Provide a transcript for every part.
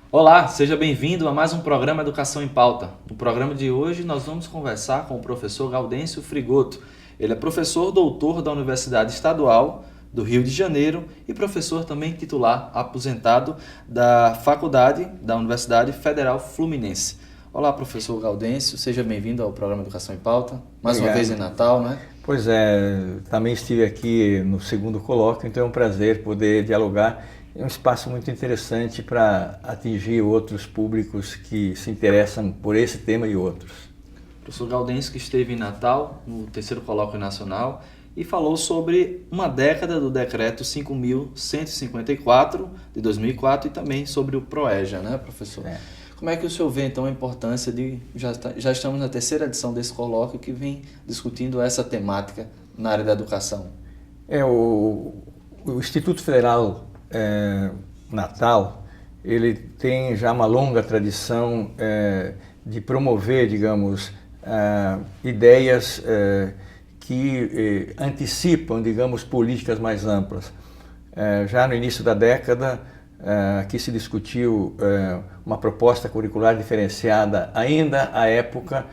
Olá, seja bem-vindo a mais um programa Educação em Pauta. No programa de hoje nós vamos conversar com o professor Gaudêncio Frigoto. Ele é professor doutor da Universidade Estadual do Rio de Janeiro e professor também titular aposentado da Faculdade da Universidade Federal Fluminense. Olá, professor Gaudêncio, seja bem-vindo ao programa Educação em Pauta. Mais uma vez em Natal, né? Pois é, também estive aqui no segundo colóquio, então é um prazer poder dialogar. É um espaço muito interessante para atingir outros públicos que se interessam por esse tema e outros. O professor Gaudêncio que esteve em Natal, no terceiro colóquio nacional, e falou sobre uma década do decreto 5.154 de 2004 e também sobre o PROEJA, né, professor? Como é que o senhor vê, então, a importância de... Já estamos na terceira edição desse colóquio que vem discutindo essa temática na área da educação. O Instituto Federal Natal, ele tem já uma longa tradição de promover, digamos, ideias que antecipam, digamos, políticas mais amplas. Já no início da década, aqui se discutiu uma proposta curricular diferenciada ainda à época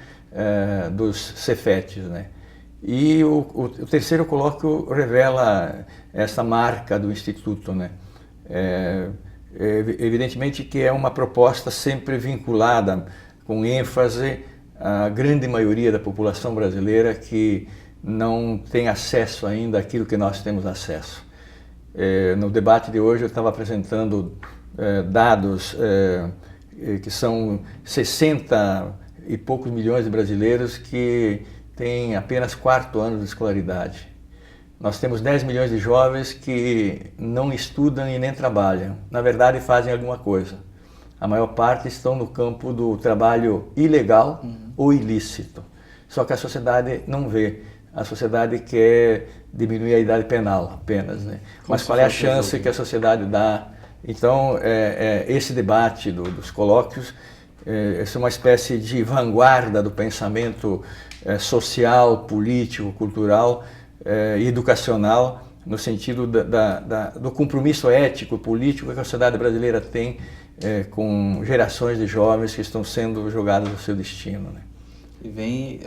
dos Cefetes, né? E o terceiro colóquio revela essa marca do Instituto, né? Evidentemente que é uma proposta sempre vinculada com ênfase à grande maioria da população brasileira que não tem acesso ainda àquilo que nós temos acesso. No debate de hoje eu estava apresentando dados que são 60 e poucos milhões de brasileiros que têm apenas 4 anos de escolaridade. Nós temos 10 milhões de jovens que não estudam e nem trabalham. Na verdade, fazem alguma coisa. A maior parte estão no campo do trabalho ilegal ou ilícito. Só que a sociedade não vê. A sociedade quer diminuir a idade penal apenas, né? Mas qual é a chance que a sociedade dá? Então, esse debate dos colóquios é uma espécie de vanguarda do pensamento social, político, cultural e educacional, no sentido do compromisso ético, político que a sociedade brasileira tem com gerações de jovens que estão sendo jogados ao seu destino, né? E vem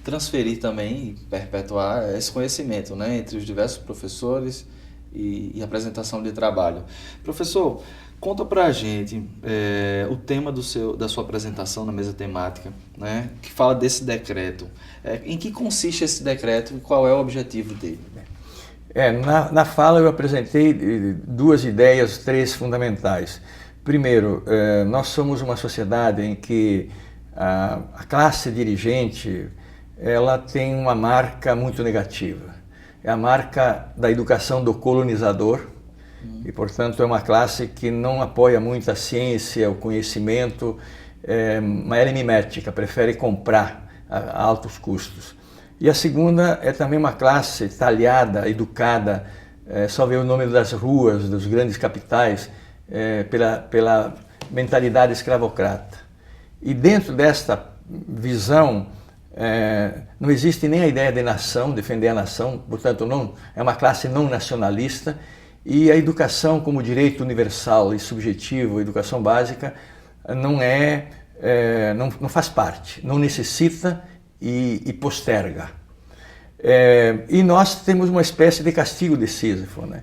transferir também e perpetuar esse conhecimento, né, entre os diversos professores e apresentação de trabalho. Professor, conta pra gente o tema da sua apresentação na mesa temática, né, que fala desse decreto. Em que consiste esse decreto e qual é o objetivo dele? Na fala eu apresentei duas ideias, três fundamentais. Primeiro, nós somos uma sociedade em que a classe dirigente ela tem uma marca muito negativa. É a marca da educação do colonizador e, portanto, é uma classe que não apoia muito a ciência, o conhecimento, mas ela é mimética, prefere comprar a altos custos. E a segunda é também uma classe talhada, educada, só vê o nome das ruas, dos grandes capitais, pela mentalidade escravocrata. E dentro desta visão, não existe nem a ideia de nação, defender a nação, portanto não, é uma classe não nacionalista, e a educação como direito universal e subjetivo, a educação básica, não faz parte, não necessita e posterga. E nós temos uma espécie de castigo de Sísifo, né?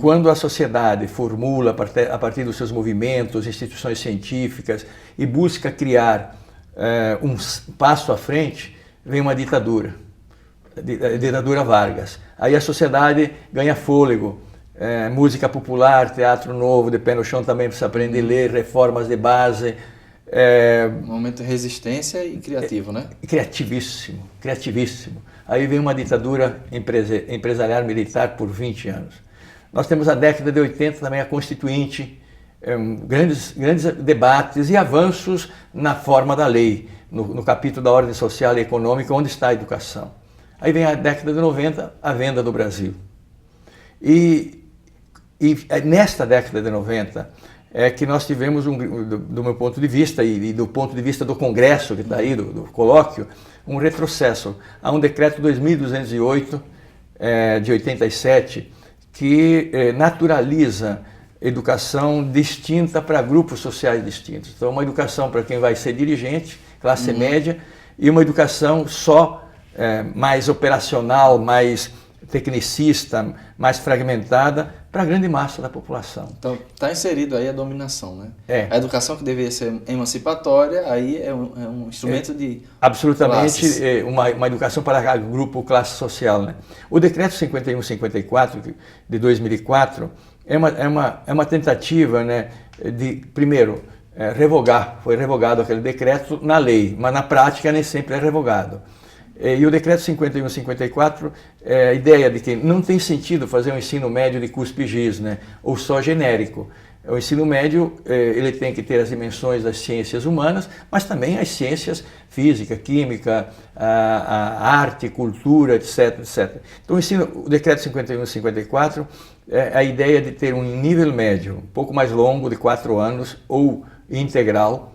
Quando a sociedade formula a partir dos seus movimentos, instituições científicas e busca criar um passo à frente, vem uma ditadura, a ditadura Vargas. Aí a sociedade ganha fôlego, música popular, teatro novo, de pé no chão também precisa aprender a ler, reformas de base. Um momento de resistência e criativo, né? Criativíssimo, criativíssimo. Aí vem uma ditadura empresarial militar por 20 anos. Nós temos a década de 80 também a Constituinte, grandes debates e avanços na forma da lei, no capítulo da ordem social e econômica, onde está a educação. Aí vem a década de 90, a venda do Brasil. E nesta década de 90 é que nós tivemos, do meu ponto de vista e do ponto de vista do Congresso, que está aí, do colóquio, um retrocesso. Há um decreto 2208, de 87, que naturaliza educação distinta para grupos sociais distintos. Então, uma educação para quem vai ser dirigente, classe média, e uma educação só mais operacional, mais tecnicista, mais fragmentada para a grande massa da população. Então, está inserido aí a dominação, né? É. A educação que deveria ser emancipatória, aí é um instrumento de absolutamente classes. Uma educação para grupo, classe social, né? O decreto 5154 de 2004 é uma tentativa, né, de, primeiro, foi revogado aquele decreto na lei, mas na prática nem sempre é revogado. E o decreto 5154 é a ideia de que não tem sentido fazer um ensino médio de cuspe-giz, né, ou só genérico. O ensino médio ele tem que ter as dimensões das ciências humanas, mas também as ciências física, química, a arte, cultura, etc, etc. Então o decreto 5154 é a ideia de ter um nível médio, um pouco mais longo, de 4 anos, ou integral,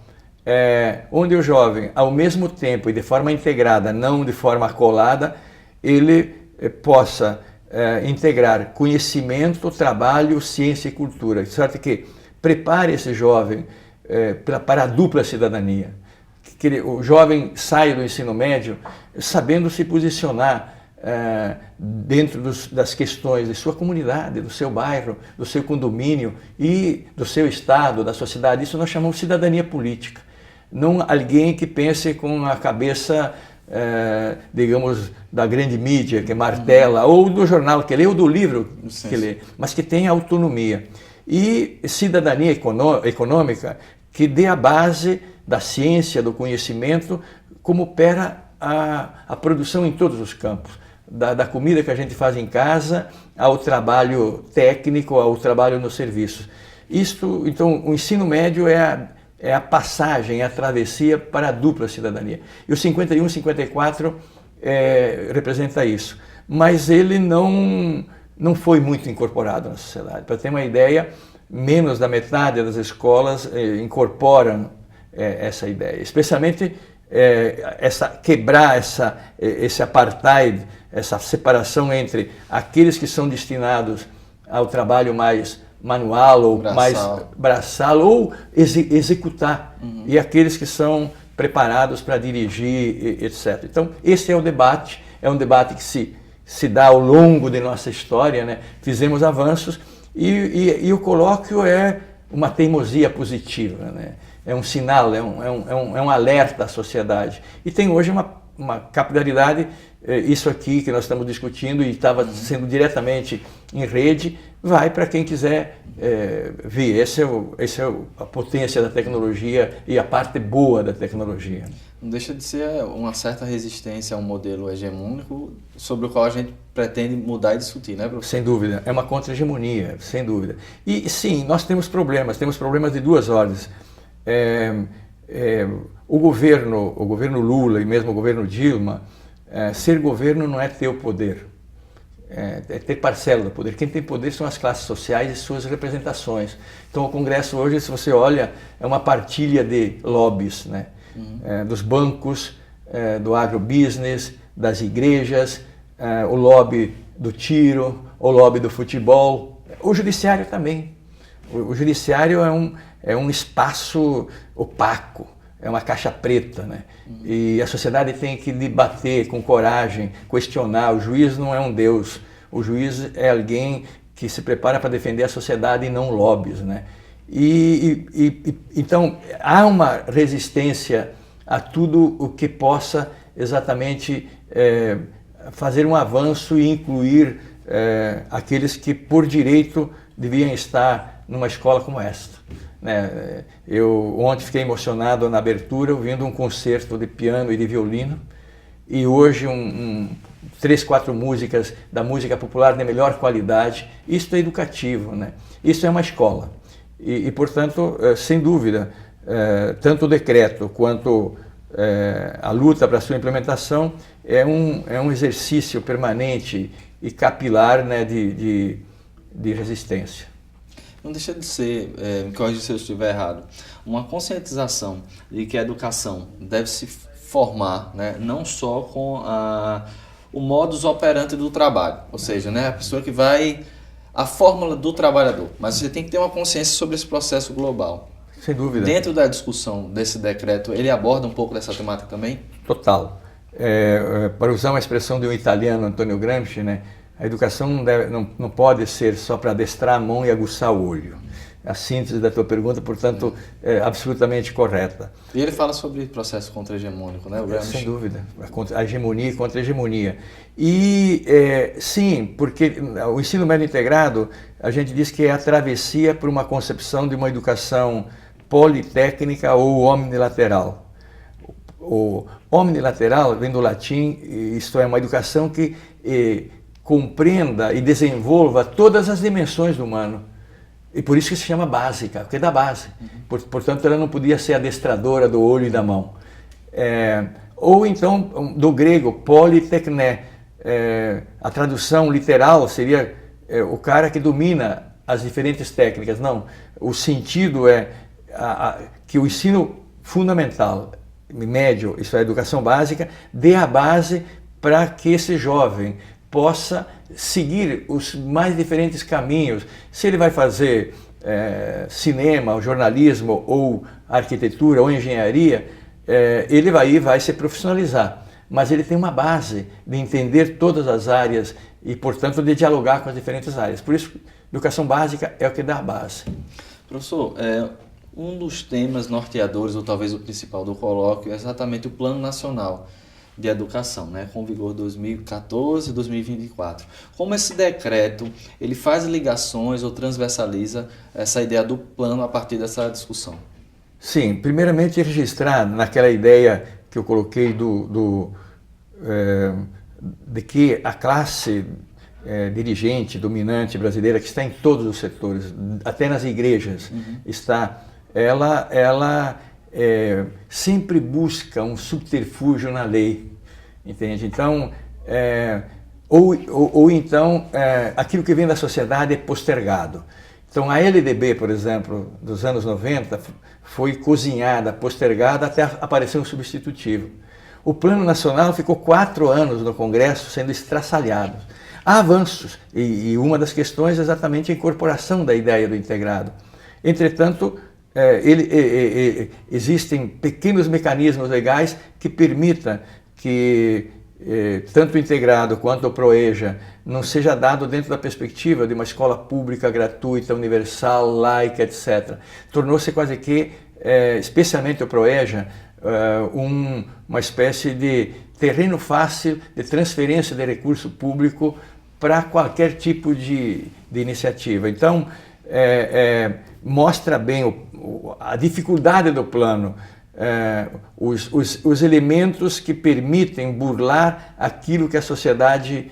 onde o jovem, ao mesmo tempo e de forma integrada, não de forma colada, ele possa integrar conhecimento, trabalho, ciência e cultura, de sorte que prepare esse jovem para a dupla cidadania. Que o jovem saia do ensino médio sabendo se posicionar dentro das questões de sua comunidade, do seu bairro, do seu condomínio e do seu estado, da sociedade. Isso nós chamamos de cidadania política. Não alguém que pense com a cabeça, digamos, da grande mídia, que martela, ou do jornal que lê, ou do livro que lê, mas que tenha autonomia. E cidadania econômica que dê a base da ciência, do conhecimento, como opera a produção em todos os campos. Da comida que a gente faz em casa, ao trabalho técnico, ao trabalho nos serviços. Então, o ensino médio é a passagem, a travessia para a dupla cidadania. E o 51 e 54 representa isso. Mas ele não foi muito incorporado na sociedade. Para ter uma ideia, menos da metade das escolas incorporam essa ideia. Especialmente quebrar esse apartheid, essa separação entre aqueles que são destinados ao trabalho mais manual ou mais braçal ou executar, e aqueles que são preparados para dirigir, etc. Então, esse é o debate, um debate que se dá ao longo de nossa história, né? Fizemos avanços e o colóquio é uma teimosia positiva, né? É um sinal, é um alerta à sociedade. E tem hoje uma capilaridade, isso aqui que nós estamos discutindo e estava sendo diretamente em rede, vai para quem quiser ver. Essa é a potência da tecnologia e a parte boa da tecnologia. Não deixa de ser uma certa resistência a um modelo hegemônico sobre o qual a gente pretende mudar e discutir, né, professor? Sem dúvida, é uma contra-hegemonia, sem dúvida. E sim, nós temos problemas de duas ordens. O governo Lula e mesmo o governo Dilma, ser governo não é ter o poder, é ter parcela do poder. Quem tem poder são as classes sociais e suas representações. Então o Congresso hoje, se você olha, é uma partilha de lobbies, né? Dos bancos, do agrobusiness, das igrejas, o lobby do tiro, o lobby do futebol, o judiciário também. O judiciário é um espaço opaco, é uma caixa preta, né? E a sociedade tem que debater com coragem, questionar. O juiz não é um Deus, o juiz é alguém que se prepara para defender a sociedade e não lobbies, né? Então, há uma resistência a tudo o que possa exatamente fazer um avanço e incluir aqueles que, por direito, deviam estar numa escola como esta. Eu ontem fiquei emocionado na abertura, ouvindo um concerto de piano e de violino, e hoje 3, 4 músicas da música popular de melhor qualidade. Isso é educativo, né? Isso é uma escola. E portanto, sem dúvida, tanto o decreto quanto a luta para a sua implementação é um exercício permanente e capilar, né, de resistência. Não deixa de ser, me corrija se eu estiver errado, uma conscientização de que a educação deve se formar, né, não só com o modus operandi do trabalho, ou seja, né, a pessoa que vai a fórmula do trabalhador, mas você tem que ter uma consciência sobre esse processo global. Sem dúvida. Dentro da discussão desse decreto, ele aborda um pouco dessa temática também? Total. Para usar uma expressão de um italiano, Antonio Gramsci, né, a educação não pode ser só para adestrar a mão e aguçar o olho. A síntese da tua pergunta, portanto, é absolutamente correta. E ele fala sobre processo contra-hegemônico, né? O Gramsci. Sem dúvida, a hegemonia e contra-hegemonia. E sim, porque o ensino médio integrado, a gente diz que é a travessia por uma concepção de uma educação politécnica ou omnilateral. O omnilateral vem do latim, isto é, uma educação que compreenda e desenvolva todas as dimensões do humano. E por isso que se chama básica, porque é da base. Portanto, ela não podia ser adestradora do olho e da mão. Ou então, do grego, politekné. A tradução literal seria o cara que domina as diferentes técnicas. Não, o sentido é que o ensino fundamental, médio, isso é a educação básica, dê a base para que esse jovem possa seguir os mais diferentes caminhos. Se ele vai fazer cinema, jornalismo, ou arquitetura, ou engenharia, ele vai se profissionalizar. Mas ele tem uma base de entender todas as áreas e, portanto, de dialogar com as diferentes áreas. Por isso, educação básica é o que dá a base. Professor, um dos temas norteadores, ou talvez o principal do colóquio, é exatamente o Plano Nacional de Educação, né, com vigor 2014 e 2024. Como esse decreto ele faz ligações ou transversaliza essa ideia do plano a partir dessa discussão? Sim, primeiramente registrar naquela ideia que eu coloquei de que a classe dirigente, dominante brasileira, que está em todos os setores, até nas igrejas, ela sempre busca um subterfúgio na lei, entende? Então, então, aquilo que vem da sociedade é postergado. Então, a LDB, por exemplo, dos anos 90, foi cozinhada, postergada, até aparecer um substitutivo. O Plano Nacional ficou 4 anos no Congresso sendo estraçalhado. Há avanços, e uma das questões é exatamente a incorporação da ideia do integrado. Entretanto, existem pequenos mecanismos legais que permitam que tanto o integrado quanto o ProEja não seja dado dentro da perspectiva de uma escola pública, gratuita, universal, laica, etc. Tornou-se quase que, especialmente o ProEja, uma espécie de terreno fácil de transferência de recurso público para qualquer tipo de iniciativa. Então, mostra bem a dificuldade do plano, os elementos que permitem burlar aquilo que a sociedade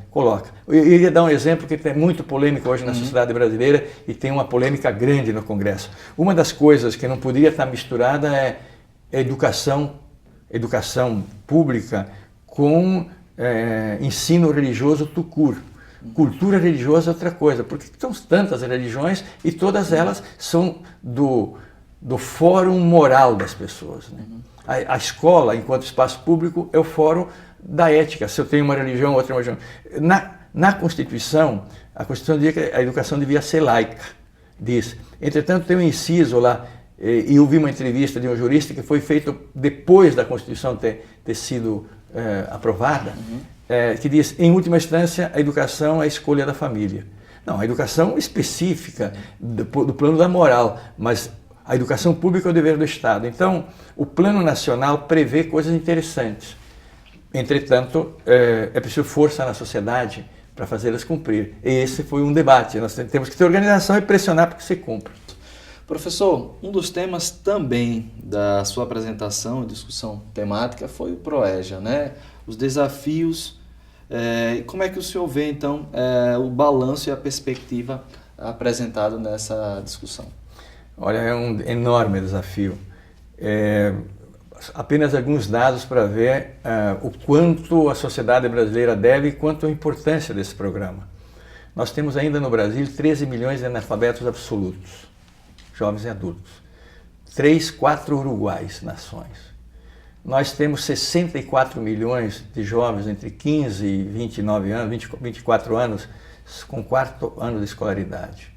coloca. Eu iria dar um exemplo que é muito polêmico hoje na sociedade brasileira e tem uma polêmica grande no Congresso. Uma das coisas que não poderia estar misturada é educação pública com ensino religioso tucur. Cultura religiosa é outra coisa, porque são tantas religiões e todas elas são do fórum moral das pessoas, né? A escola, enquanto espaço público, é o fórum da ética. Se eu tenho uma religião, outra religião. Na Constituição, a Constituição diz que a educação devia ser laica, diz. Entretanto, tem um inciso lá, e eu vi uma entrevista de um jurista que foi feito depois da Constituição ter sido aprovada, que diz, em última instância, a educação é a escolha da família. Não, a educação específica do plano da moral, mas a educação pública é o dever do Estado. Então, o Plano Nacional prevê coisas interessantes. Entretanto, é preciso força na sociedade para fazê-las cumprir. E esse foi um debate. Nós temos que ter organização e pressionar para que se cumpra. Professor, um dos temas também da sua apresentação e discussão temática foi o ProEja, né? Os desafios. Como é que o senhor vê, então, o balanço e a perspectiva apresentado nessa discussão? Olha, é um enorme desafio. Apenas alguns dados para ver o quanto a sociedade brasileira deve e quanto a importância desse programa. Nós temos ainda no Brasil 13 milhões de analfabetos absolutos, jovens e adultos. 3, 4 Uruguais, nações. Nós temos 64 milhões de jovens entre 15 e 29 anos, 24 anos, com 4º ano de escolaridade.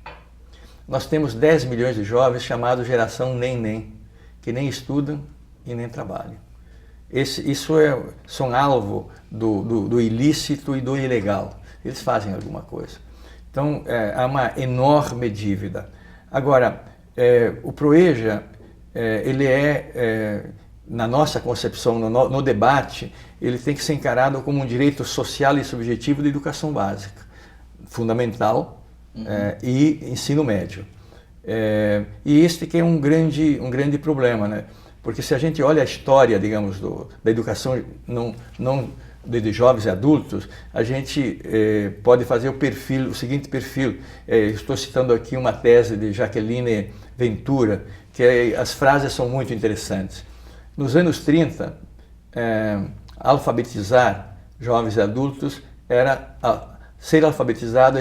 Nós temos 10 milhões de jovens chamados geração nem, que nem estudam e nem trabalham. São alvo do ilícito e do ilegal. Eles fazem alguma coisa. Então, há uma enorme dívida. Agora, o PROEJA, ele na nossa concepção, no debate, ele tem que ser encarado como um direito social e subjetivo de educação básica, fundamental, e ensino médio. E este que é um grande problema, né? Porque se a gente olha a história, digamos, da educação não de jovens e adultos, a gente pode fazer o seguinte perfil. Estou citando aqui uma tese de Jaqueline Ventura, que as frases são muito interessantes. Nos anos 30, alfabetizar jovens e adultos era ser alfabetizado,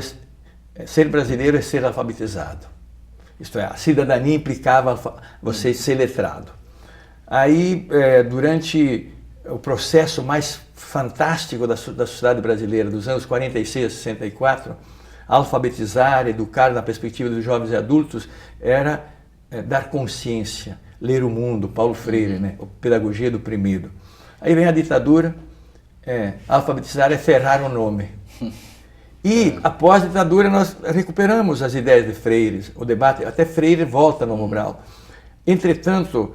ser brasileiro é ser alfabetizado. Isto é, a cidadania implicava você ser letrado. Aí, durante o processo mais fantástico da sociedade brasileira, dos anos 46 a 64, alfabetizar, educar na perspectiva dos jovens e adultos era dar consciência, ler o mundo, Paulo Freire, né? Pedagogia do oprimido. Aí vem a ditadura, alfabetizar é ferrar o nome. E após a ditadura nós recuperamos as ideias de Freire, o debate, até Freire volta no Mobral. Entretanto,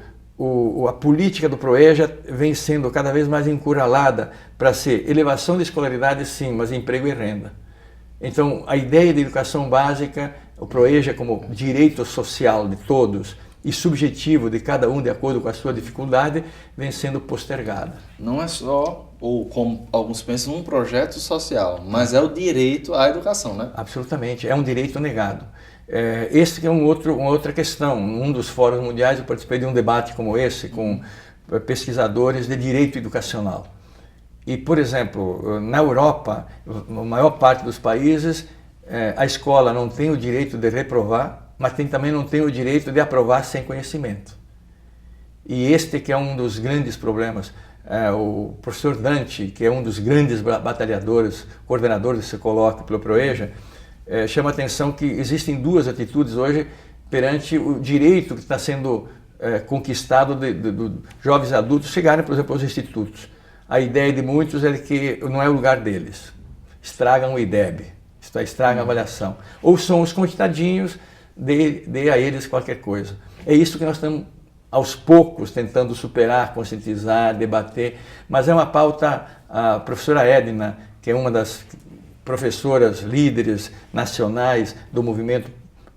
a política do PROEJA vem sendo cada vez mais encurralada para ser elevação da escolaridade, sim, mas emprego e renda. Então, a ideia de educação básica, o PROEJA como direito social de todos e subjetivo de cada um de acordo com a sua dificuldade, vem sendo postergada. Não é só, ou como alguns pensam, um projeto social, mas é o direito à educação, né? Absolutamente, é um direito negado. Esse que é uma outra questão. Num dos fóruns mundiais eu participei de um debate como esse com pesquisadores de direito educacional. E, por exemplo, na Europa, na maior parte dos países, a escola não tem o direito de reprovar, mas também não tem o direito de aprovar sem conhecimento. E este que é um dos grandes problemas. O professor Dante, que é um dos grandes batalhadores, coordenadores desse colóquio pelo PROEJA, chama a atenção que existem duas atitudes hoje perante o direito que está sendo conquistado de jovens adultos chegarem, por exemplo, aos institutos. A ideia de muitos é que não é o lugar deles. Estragam o IDEB, estragam a avaliação. Ou são os coitadinhos, dê a eles qualquer coisa. É isso que nós estamos, aos poucos, tentando superar, conscientizar, debater. Mas é uma pauta, a professora Edna, que é uma das professoras líderes nacionais do movimento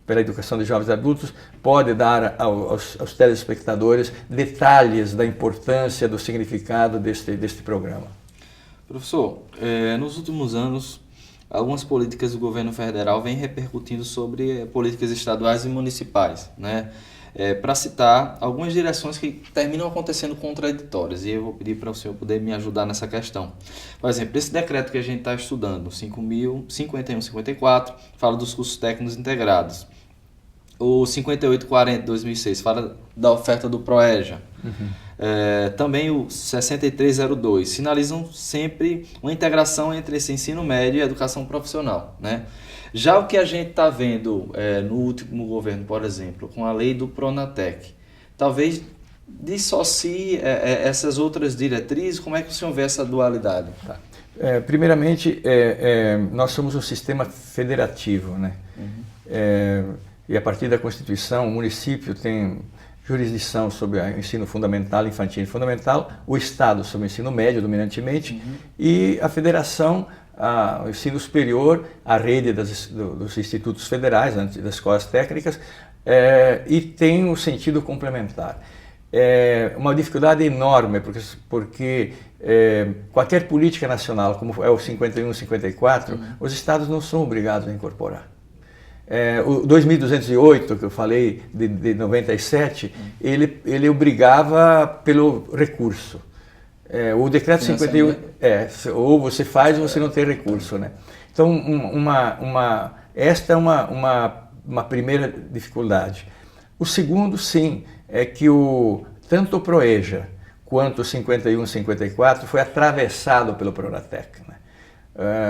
pela educação de jovens e adultos, pode dar aos telespectadores detalhes da importância, do significado deste programa. Professor, nos últimos anos, algumas políticas do governo federal vêm repercutindo sobre políticas estaduais e municipais, né? Para citar algumas direções que terminam acontecendo contraditórias, e eu vou pedir para o senhor poder me ajudar nessa questão. Por exemplo, esse decreto que a gente está estudando, 5.051/54, fala dos cursos técnicos integrados. O 5840 de 2006 fala da oferta do PROEJA. Também o 6302 sinalizam sempre uma integração entre esse ensino médio e a educação profissional, né? Já o que a gente está vendo no último governo, por exemplo, com a lei do Pronatec, talvez dissocie essas outras diretrizes. Como é que o senhor vê essa dualidade? Tá. Primeiramente, nós somos um sistema federativo, né? E a partir da Constituição, o município tem jurisdição sobre o ensino fundamental, infantil e fundamental, o Estado sobre o ensino médio, dominantemente, e a Federação, o ensino superior, a rede dos institutos federais, das escolas técnicas, e tem um sentido complementar. Uma dificuldade enorme, porque qualquer política nacional, como é o 51/54, os estados não são obrigados a incorporar. O 2208, que eu falei, de 97, ele obrigava pelo recurso. O decreto 51, ou você faz ou você não tem recurso, né? Então, esta é uma primeira dificuldade. O segundo, sim, é que tanto o PROEJA quanto o 51/54 foi atravessado pelo Pronatec, né?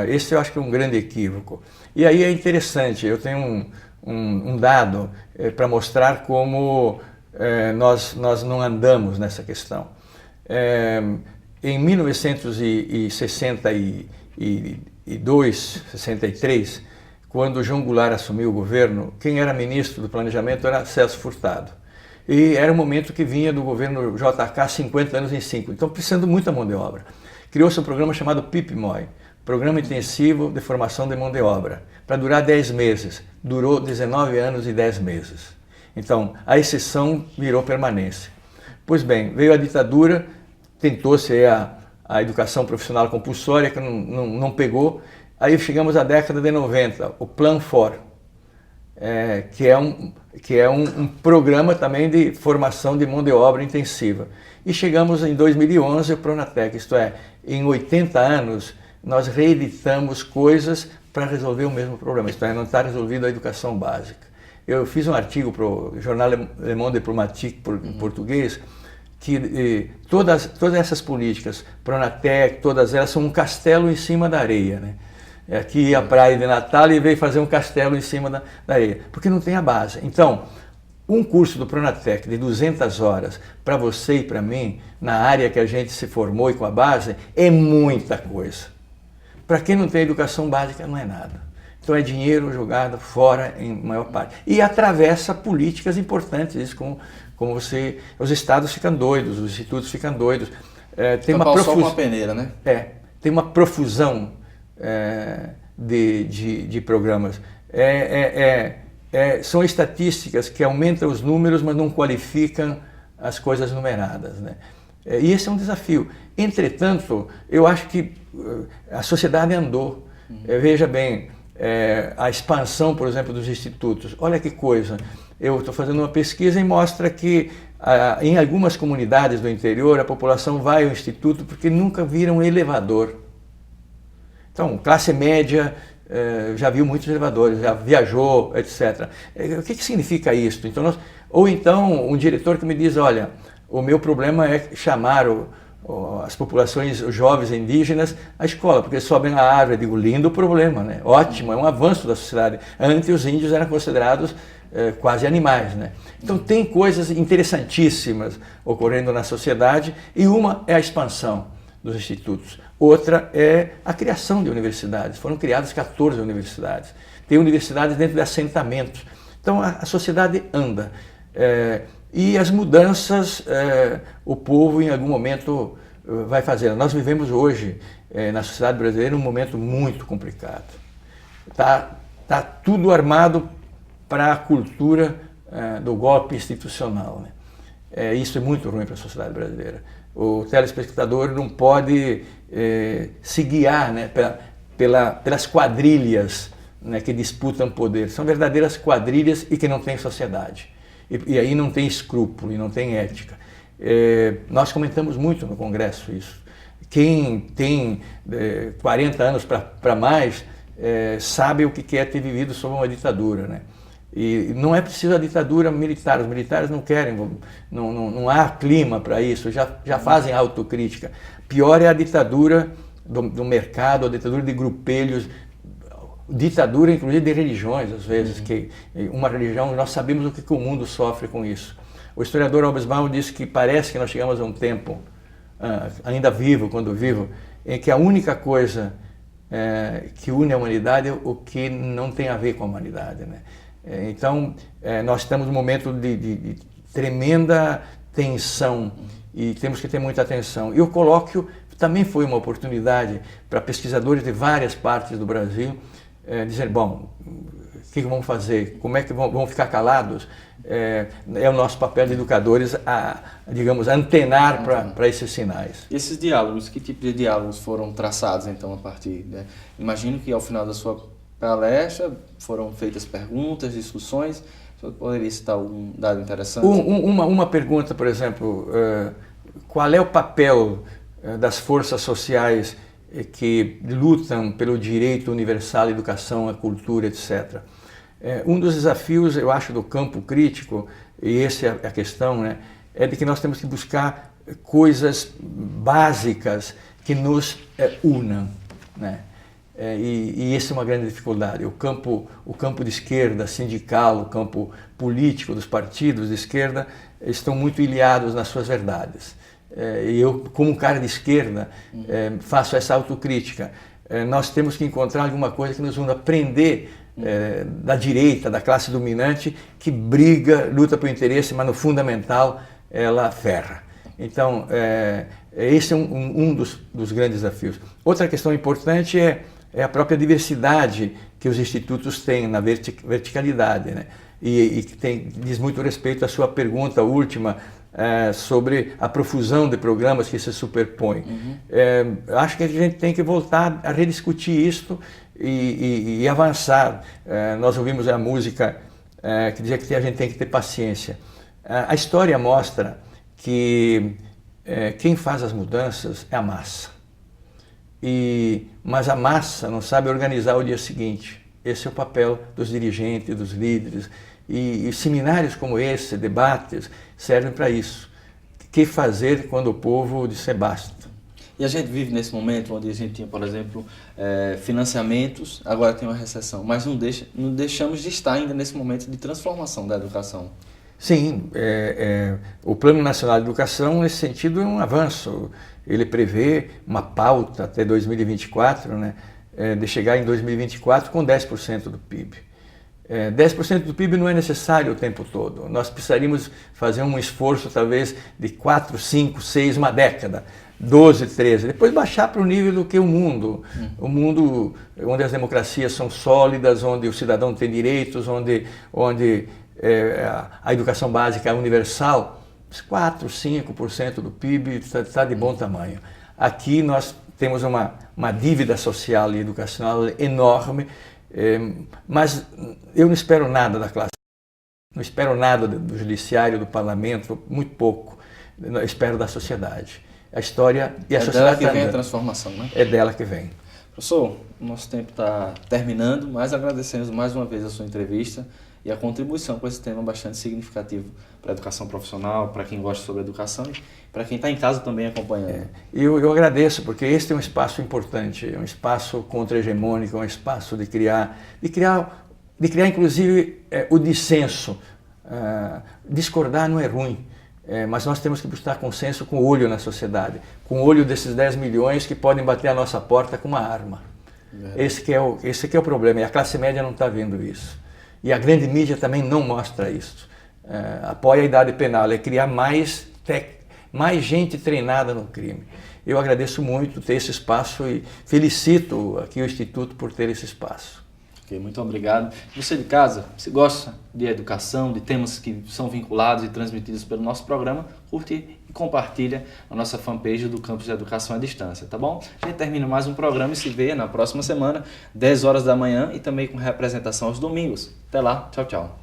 Esse eu acho que é um grande equívoco. E aí é interessante, eu tenho um dado para mostrar como nós não andamos nessa questão. Em 1962, 63, quando João Goulart assumiu o governo, quem era ministro do Planejamento era Celso Furtado. E era um momento que vinha do governo JK 50 anos em 5, então precisando de muita mão de obra. Criou-se um programa chamado PIPMOI, Programa Intensivo de Formação de Mão de Obra, para durar 10 meses. Durou 19 anos e 10 meses. Então, a exceção virou permanência. Pois bem, veio a ditadura, tentou-se a educação profissional compulsória, que não pegou. Aí chegamos à década de 90, o Plan FOR, que é um programa também de formação de mão de obra intensiva. E chegamos em 2011 o Pronatec, isto é, em 80 anos nós reeditamos coisas para resolver o mesmo problema, isto é, não está resolvida a educação básica. Eu fiz um artigo para o jornal Le Monde Diplomatique em português, que todas essas políticas, Pronatec, todas elas são um castelo em cima da areia, né? Aqui a praia de Natal e veio fazer um castelo em cima da areia, porque não tem a base. Então, um curso do Pronatec de 200 horas para você e para mim, na área que a gente se formou e com a base, é muita coisa. Para quem não tem educação básica, não é nada. Então é dinheiro jogado fora em maior parte. E atravessa políticas importantes, isso como os estados ficam doidos, os institutos ficam doidos. Tem uma com a peneira, né? Tem uma profusão de programas. São estatísticas que aumentam os números, mas não qualificam as coisas numeradas, né? E esse é um desafio. Entretanto, eu acho que a sociedade andou. Veja bem, a expansão, por exemplo, dos institutos. Olha que coisa, eu estou fazendo uma pesquisa e mostra que em algumas comunidades do interior a população vai ao instituto porque nunca viram um elevador. Então, classe média já viu muitos elevadores, já viajou, etc. O que significa isso? Então, ou então um diretor que me diz, olha, o meu problema é chamar as populações, os jovens indígenas, à escola, porque eles sobem a árvore. Eu digo, lindo problema, né? Ótimo, é um avanço da sociedade. Antes os índios eram considerados quase animais, né? Então tem coisas interessantíssimas ocorrendo na sociedade, e uma é a expansão dos institutos. Outra é a criação de universidades. Foram criadas 14 universidades. Tem universidades dentro de assentamentos. Então a sociedade anda. E as mudanças o povo em algum momento vai fazer. Nós vivemos hoje na sociedade brasileira um momento muito complicado. Tá tudo armado para a cultura do golpe institucional, né? Isso é muito ruim para a sociedade brasileira. O telespectador não pode se guiar, né, pelas quadrilhas, né, que disputam poder. São verdadeiras quadrilhas e que não têm sociedade. E aí não tem escrúpulo e não tem ética. Nós comentamos muito no Congresso isso. Quem tem 40 anos para mais sabe o que é ter vivido sob uma ditadura, né? E não é preciso a ditadura militar, os militares não querem, não há clima para isso, já fazem autocrítica. Pior é a ditadura do mercado, a ditadura de grupelhos, ditadura inclusive de religiões, às vezes, que uma religião, nós sabemos o que o mundo sofre com isso. O historiador Hobsbawm disse que parece que nós chegamos a um tempo, ainda vivo, quando vivo, em que a única coisa que une a humanidade é o que não tem a ver com a humanidade, né? Então, nós estamos num momento de tremenda tensão e temos que ter muita atenção. E o colóquio também foi uma oportunidade para pesquisadores de várias partes do Brasil dizer, bom, o que vamos fazer? Como é que vão ficar calados? É o nosso papel de educadores digamos, antenar para esses sinais. Esses diálogos, que tipo de diálogos foram traçados então a partir, né? Imagino que ao final da sua palestra foram feitas perguntas, discussões. Você poderia citar um dado interessante? Uma pergunta, por exemplo, qual é o papel das forças sociais que lutam pelo direito universal à educação, à cultura, etc. Um dos desafios, eu acho, do campo crítico, e essa é a questão, né, é de que nós temos que buscar coisas básicas que nos unam, né? E essa é uma grande dificuldade. O campo de esquerda, sindical, o campo político dos partidos de esquerda estão muito ilhados nas suas verdades. E eu, como um cara de esquerda, faço essa autocrítica. Nós temos que encontrar alguma coisa que nos vão aprender da direita, da classe dominante, que briga, luta por interesse, mas no fundamental ela ferra. Então, esse é um dos grandes desafios. Outra questão importante é a própria diversidade que os institutos têm na verticalidade, né? E que diz muito respeito à sua pergunta última sobre a profusão de programas que se superpõem. Acho que a gente tem que voltar a rediscutir isso e avançar. Nós ouvimos a música que dizia que a gente tem que ter paciência. A história mostra que quem faz as mudanças é a massa. Mas a massa não sabe organizar o dia seguinte. Esse é o papel dos dirigentes, dos líderes. E seminários como esse, debates, servem para isso. O que fazer quando o povo disser basta? E a gente vive nesse momento onde a gente tinha, por exemplo, financiamentos, agora tem uma recessão, mas não deixamos de estar ainda nesse momento de transformação da educação. Sim, o Plano Nacional de Educação, nesse sentido, é um avanço. Ele prevê uma pauta até 2024, né, de chegar em 2024 com 10% do PIB. 10% do PIB não é necessário o tempo todo. Nós precisaríamos fazer um esforço, talvez, de 4, 5, 6, uma década, 12, 13, depois baixar para o nível do que o mundo. O mundo onde as democracias são sólidas, onde o cidadão tem direitos, onde a educação básica é universal, 4, 5% do PIB está de bom tamanho. Aqui nós temos uma dívida social e educacional enorme, mas eu não espero nada da classe, não espero nada do judiciário, do parlamento, muito pouco. Eu espero da sociedade. A história e a sociedade... É dela que vem a transformação, né? É dela que vem. Professor, o nosso tempo está terminando, mas agradecemos mais uma vez a sua entrevista e a contribuição com esse tema bastante significativo para a educação profissional, para quem gosta sobre educação e para quem está em casa também acompanhando. Eu agradeço, porque este é um espaço importante, é um espaço contra-hegemônico, é um espaço de criar inclusive o dissenso. Discordar não é ruim, mas nós temos que buscar consenso com o olho na sociedade, com o olho desses 10 milhões que podem bater a nossa porta com uma arma. Esse que é o problema, e a classe média não está vendo isso. E a grande mídia também não mostra isso. Apoia a idade penal, é criar mais gente treinada no crime. Eu agradeço muito ter esse espaço e felicito aqui o Instituto por ter esse espaço. Ok, muito obrigado. Você de casa, se gosta de educação, de temas que são vinculados e transmitidos pelo nosso programa, curte e compartilha a nossa fanpage do Campus de Educação à Distância, tá bom? A gente termina mais um programa e se vê na próxima semana, 10 horas da manhã e também com representação aos domingos. Até lá, tchau, tchau.